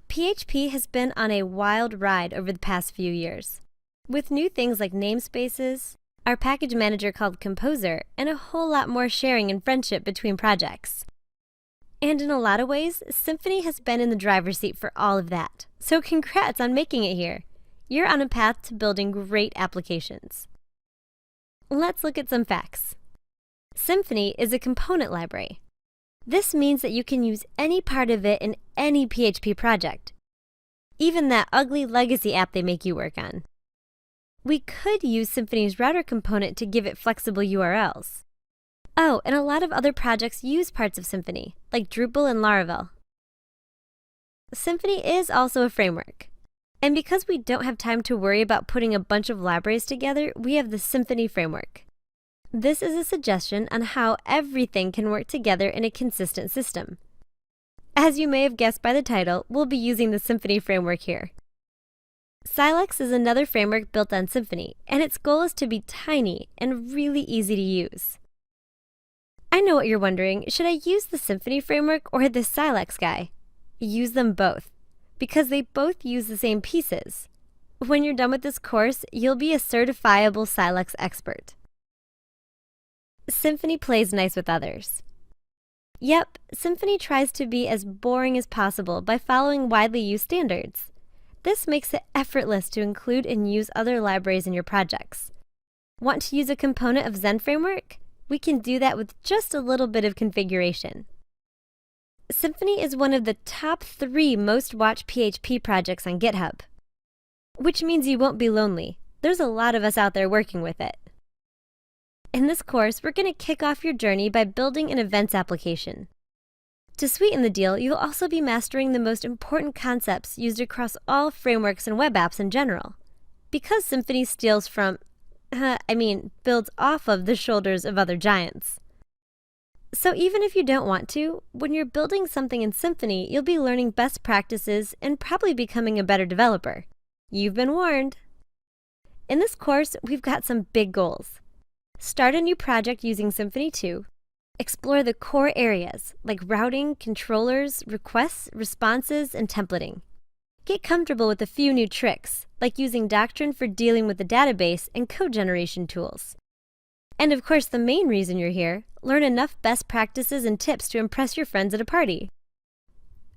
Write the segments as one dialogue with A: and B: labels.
A: PHP has been on a wild ride over the past few years, with new things like namespaces, our package manager called Composer, and a whole lot more sharing and friendship between projects. And in a lot of ways, Symfony has been in the driver's seat for all of that. So congrats on making it here. You're on a path to building great applications. Let's look at some facts. Symfony is a component library. This means that you can use any part of it in any PHP project, even that ugly legacy app they make you work on. We could use Symfony's router component to give it flexible URLs. Oh, and a lot of other projects use parts of Symfony, like Drupal and Laravel. Symfony is also a framework. And because we don't have time to worry about putting a bunch of libraries together, we have the Symfony framework. This is a suggestion on how everything can work together in a consistent system. As you may have guessed by the title, we'll be using the Symfony framework here. Silex is another framework built on Symfony, and its goal is to be tiny and really easy to use. I know what you're wondering, should I use the Symfony framework or this Silex guy? Use them both, because they both use the same pieces. When you're done with this course, you'll be a certifiable Silex expert. Symfony plays nice with others. Yep, Symfony tries to be as boring as possible by following widely used standards. This makes it effortless to include and use other libraries in your projects. Want to use a component of Zen Framework? We can do that with just a little bit of configuration. Symfony is one of the top 3 most watched PHP projects on GitHub, which means you won't be lonely. There's a lot of us out there working with it. In this course, we're going to kick off your journey by building an events application. To sweeten the deal, you'll also be mastering the most important concepts used across all frameworks and web apps in general. Because Symfony steals from, builds off of the shoulders of other giants. So even if you don't want to, when you're building something in Symfony, you'll be learning best practices and probably becoming a better developer. You've been warned. In this course, we've got some big goals. Start a new project using Symfony 2. Explore the core areas like routing, controllers, requests, responses, and templating. Get comfortable with a few new tricks, like using Doctrine for dealing with the database and code generation tools. And of course, the main reason you're here, learn enough best practices and tips to impress your friends at a party.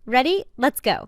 A: Ready? Let's go!